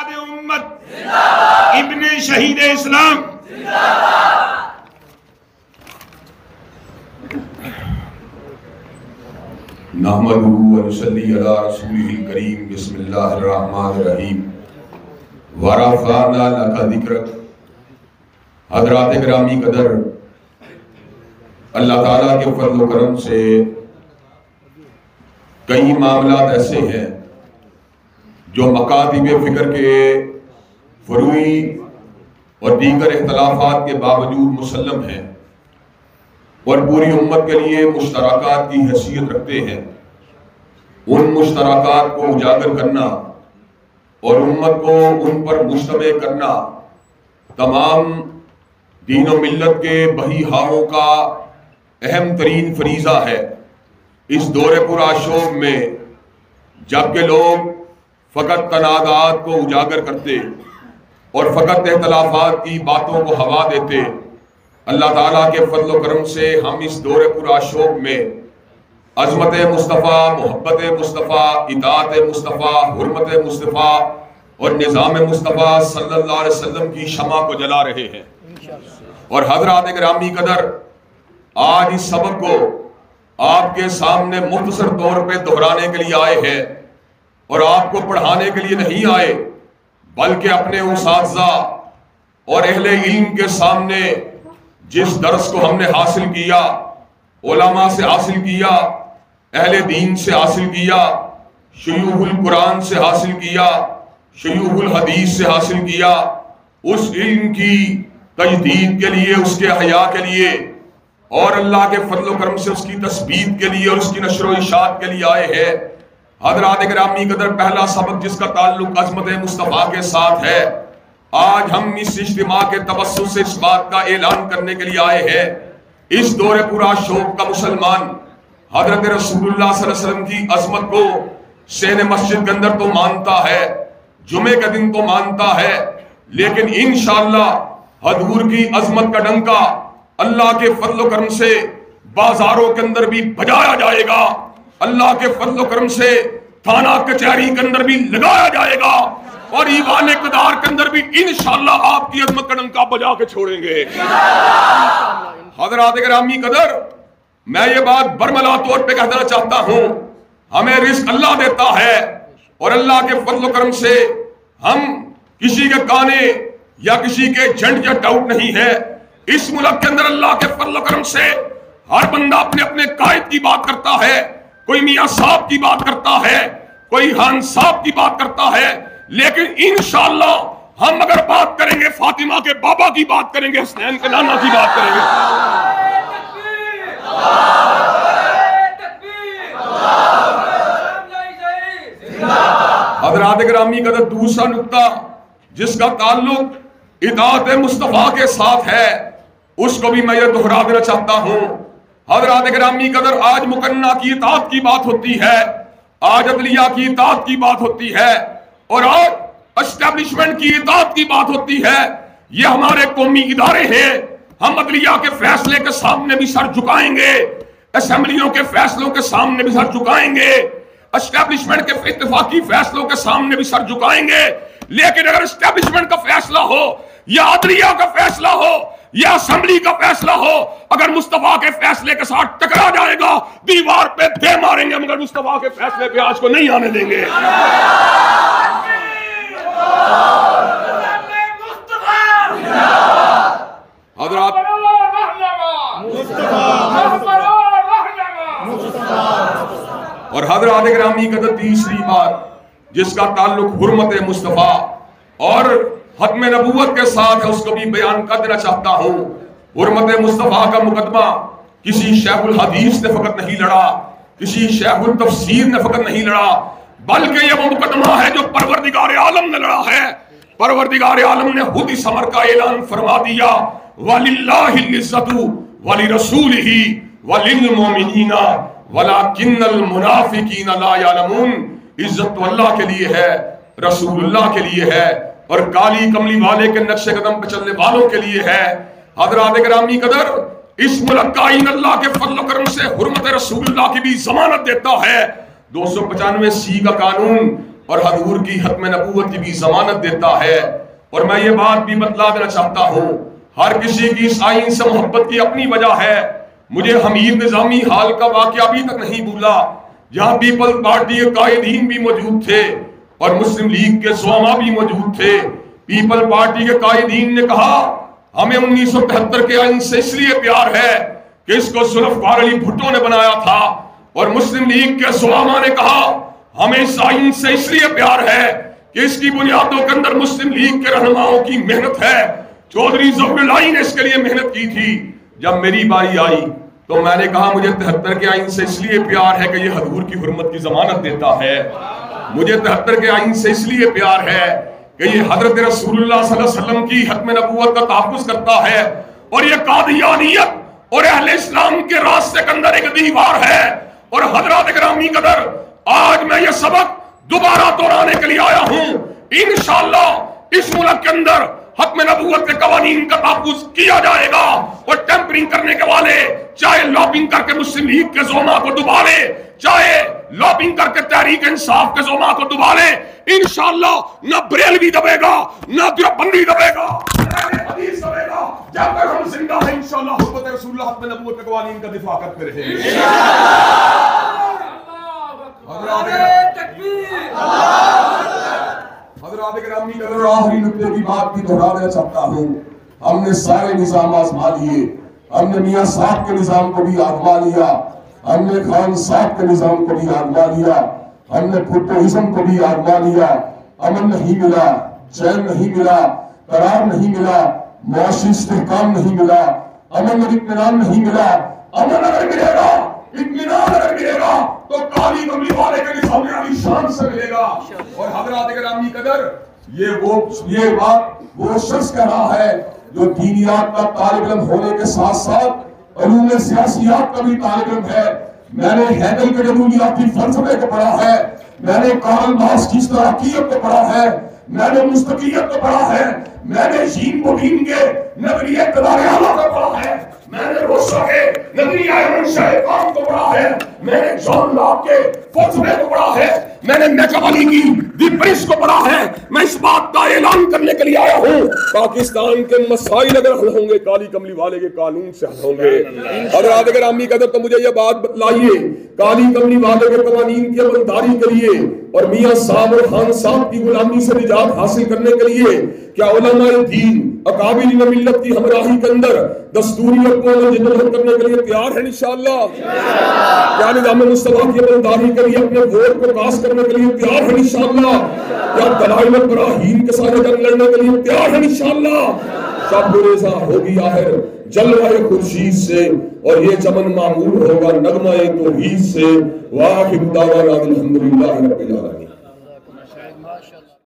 उस्ताद उम्मत इब्ने शहीद इस्लाम नहमदुहु व नसल्ली अला रसूलिहिल करीम बिस्मिल्लाहिर रहमानिर रहीम व रफ़अना लका ज़िक्रक। हज़रात गिरामी कदर, अल्लाह ताला के फज़ल व करम से कई मामलात ऐसे हैं जो मकातिब फ़िक्र के फ़ुरूई और दीगर इख्तिलाफ़ात के बावजूद मुसल्लम हैं और पूरी उम्मत के लिए मुश्तरकात की हैसियत रखते हैं। उन मुश्तरकात को उजागर करना और उम्मत को उन पर मुज्तमे करना तमाम दीन व मिल्लत के बहीहारों का अहम तरीन फरीज़ा है। इस दौरे पुराशोक में जबकि लोग फ़कत तनाज़ात को उजागर करते और फ़कत इख्तिलाफ़ात की बातों को हवा देते, अल्लाह ताला के फज़ल व करम से हम इस दौरे पुराशोक में अज़मत मुस्तफ़ा, मोहब्बत मुस्तफ़ा, इताअत मुस्तफ़ा, हुर्मत मुस्तफ़ा और निज़ाम मुस्तफ़ा सल्लल्लाहु अलैहि वसल्लम की शमा को जला रहे हैं। और हज़रात गिरामी कदर, आज इस सबक को आपके सामने मुख्तसर तौर पे दोहराने के लिए आए हैं और आपको पढ़ाने के लिए नहीं आए, बल्कि अपने उस्ताज़ा और अहले इल्म के सामने जिस दर्स को हमने हासिल किया, उलमा से हासिल किया, अहले दीन से हासिल किया, शुयूहुल कुरान से हासिल किया, शुयूहुल हदीस से हासिल किया, उस इल्म की तजदीद के लिए, उसके हया के लिए और अल्लाह के फज़ल व करम से उसकी तस्बीत के लिए और उसकी नशर व इशाअत के लिए आए हैं। हज़रात गिरामी कदर, पहला सबक जिसका ताल्लुक अज़मत मुस्तफ़ा के साथ है, आज हम इस इज्तिमा के तवस्सुल से इस बात का ऐलान करने के लिए आए हैं। इस दौरे पूरा शौक का मुसलमान हज़रत रसूलुल्लाह सल्लल्लाहु अलैहि वसल्लम की अज़मत को शहन मस्जिद के अंदर तो मानता है, जुमे के दिन तो मानता है, लेकिन इंशाअल्लाह हजूर की अज़मत का डंका अल्लाह के फज़ल व करम से बाजारों के अंदर भी बजाया जाएगा, अल्लाह के फज़ल व करम से थाना कचहरी के अंदर भी लगाया जाएगा और ईवान इक़्तिदार के अंदर भी इंशाअल्लाह आपकी अज़मत का डंका बजा के छोड़ेंगे। हज़रात गिरामी कदर, मैं ये बात बरमला तौर पे कह देना चाहता हूँ, हमें रिज़्क़ अल्लाह देता है और अल्लाह के फज़ल व करम से हम किसी के काने या किसी के झंड या डाउट नहीं है। इस मुल्क के अंदर अल्लाह के फज़ल व करम से हर बंदा अपने अपने कायद की बात करता है, कोई मियाँ साहब की बात करता है, कोई खान साहब की बात करता है, लेकिन इंशाअल्लाह हम अगर बात करेंगे फातिमा के बाबा की बात करेंगे, हसनैन के नाना की बात करेंगे। हज़रात गिरामी का दूसरा नुक्ता जिसका ताल्लुक इताअत मुस्तफ़ा के साथ है, उसको भी मैं ये दोहरा देना चाहता हूँ। हज़रात गिरामी कदर, आज मुकन्ना की इताअत की बात होती है, आज अदलिया की इताअत की बात होती है और आज एस्टेब्लिशमेंट की इताअत की बात होती है। ये हमारे कौमी इदारे हैं, हम अदलिया के फैसले के सामने भी सर झुकाएंगे, असेंबलियों के फैसलों के सामने भी सर झुकाएंगे, एस्टेब्लिशमेंट के इत्तेफाकी फैसलों के सामने भी सर झुकाएंगे। लेकिन अगर एस्टेब्लिशमेंट का फैसला हो या अदलिया का फैसला हो या असेंबली का फैसला हो, अगर मुस्तफा के फैसले के साथ टकरा जाएगा, दीवार पे दे मारेंगे, मगर मुस्तफा के फैसले पे आज को नहीं आने देंगे। हज़रात, और हज़रात गिरामी का तीसरी बात जिसका ताल्लुक हुर्मत मुस्तफ़ा और खत्म नबूवत के साथ है, उसको भी बयान कर देना चाहता हूँ। हुर्मत मुस्तफ़ा का मुकदमा किसी शेखुल हदीस ने फकत नहीं लड़ा, किसी शेखुल तफसीर ने फकत नहीं लड़ा, बल्कि ये वो मुकदमा है जो परवरदिगार आलम ने लड़ा है। परवरदिगार आलम ने खुद इस अमर का ऐलान फरमा दिया, वलिल्लाहिल इज्जतु वलिरसूलिही वलिलमुमिनीना वलाकिन्नल मुनाफिकीना ला यालमून। इज्जत तो अल्लाह के लिए है, रसूलुल्लाह के लिए है और काली कमली वाले के नक्शे कदम पे चलने वालों के लिए है। हज़रात गिरामी कदर, इस मुल्क का आईन अल्लाह के फज़ल करम से हुर्मत रसूलुल्लाह की भी जमानत देता है। 295 सी का कानून اور حضور کی ختم نبوت کی بھی ضمانت دیتا ہے۔ اور میں یہ بات بھی بتلا دینا چاہتا ہوں، ہر کسی کی اس آئین سے محبت کی اپنی وجہ ہے۔ مجھے حمید نظامی حال کا واقعہ ابھی تک نہیں بھولا، جہاں پیپل پارٹی کے قائدین بھی موجود تھے اور مسلم لیگ کے زعماء بھی موجود تھے۔ پیپل پارٹی کے قائدین نے کہا ہمیں 1973 کے آئین سے اس لیے پیار ہے کہ اس کو ذوالفقار علی بھٹو نے بنایا تھا، اور مسلم لیگ کے زعماء نے کہا ہمیں اس آئین سے اس لیے پیار ہے کہ اس کی بنیادوں کے اندر مسلم لیگ کے رہنماؤں کی محنت ہے۔ چودھری ظفر الہی نے اس کے لیے محنت کی تھی۔ جب میری باری آئی تو میں نے کہا مجھے 73 کے آئین سے اس لیے پیار ہے کہ یہ حضور کی حرمت کی ضمانت دیتا ہے، مجھے 73 کے آئین سے اس لیے پیار ہے کہ یہ حضرت رسول اللہ صلی اللہ علیہ وسلم کی ختم نبوت کا تحفظ کرتا ہے، اور یہ قادیانیت اور اہل اسلام کے راستے کے اندر ایک دیوار ہے۔ اور حضرات گرامی قدر، آج میں یہ سبق دوبارہ دہرانے کے لیے آیا ہوں۔ انشاءاللہ اس ملک کے اندر ختم نبوت کے قوانین کا تحفظ کیا جائے گا، اور ٹیمپرنگ کرنے کے والے چاہے لابنگ کر کے مسلم لیگ کے زعماء کو دبا لے، چاہے لابنگ کر کے تحریک انصاف کے زعماء کو دبا لے، انشاءاللہ نہ بریلوی دبے گا، نہ دیوبندی دبے گا، نہ حدیث دبے گا۔ جب تک ہم زندہ ہیں انشاءاللہ حکومت رسول اللہ ختم نبوت کے قوانین کا دفاع کرتے رہیں گے۔ حضرات گرامی قدر، آخری نکتے کی بات بھی دہرا دینا چاہتا ہوں۔ ہم نے سارے نظام آزما لیے، ہم نے میاں صاحب کے نظام کو بھی آزما لیا، ہم نے خان صاحب کے نظام کو بھی آزما لیا، ہم نے بھٹوازم کو بھی آزما لیا۔ امن نہیں ملا، چین نہیں ملا، قرار نہیں ملا، معاشی استحکام نہیں ملا، امن اور اطمینان نہیں ملا۔ امن اگر ملے گا، اطمینان اگر ملے گا تو کالی کملی والے کے نظام علی شان سے ملے گا۔ اور حضرات گرامی قدر، یہ بات وہ شخص کہہ رہا ہے جو دینیات کا طالب علم ہونے کے ساتھ ساتھ علوم سیاسیات کا بھی طالب علم ہے۔ میں نے ہیگل کے جمہوریاتی فلسفے کو پڑھا ہے، میں نے کارل مارکس کی اشتراکیت کو پڑھا ہے، میں نے مستقلیت کو پڑھا ہے، میں نے ژین بوٹین کے نظریہ اقتدار اعلیٰ کو پڑھا ہے، میں نے روسو کے نظریہ منشاء کام کو پڑھا ہے، میں نے جان لاک کے فلسفے کو پڑھا ہے، میں نے میکاولی کی دی پرنس کو پڑھا ہے۔ میں اس بات کا اعلان کرنے کے لیے آیا ہوں، پاکستان کے مسائل اگر حل ہوں گے کالی کملی والے کے قانون سے حل ہوں گے۔ حضرات گرامی قدر، تو مجھے یہ بات بتلائیے، کالی کملی والے کے قوانین کی عملداری کے لیے اور میاں صاحب اور خان صاحب کی غلامی سے نجات حاصل کرنے کے لیے کیا علماء دین اکابرین ملت کی ہمراہی کے اندر دستوری اور قومی جدوجہد کرنے کے لیے تیار ہیں انشاءاللہ؟ کیا نظام مصطفیٰ کی عملداری کے لیے اپنے ووٹ کو پاس کرنے کے لیے تیار ہیں انشاءاللہ؟ کیا دلائل و براہین کے ساتھ جنگ لڑنے کے لیے تیار ہیں انشاءاللہ؟ شب ریزہ ہوگی آخر جلوہ خورشید سے، اور یہ چمن معمور ہوگا نغمہ توحید سے۔ وآخر دعوانا الحمدللہ رب العالمین۔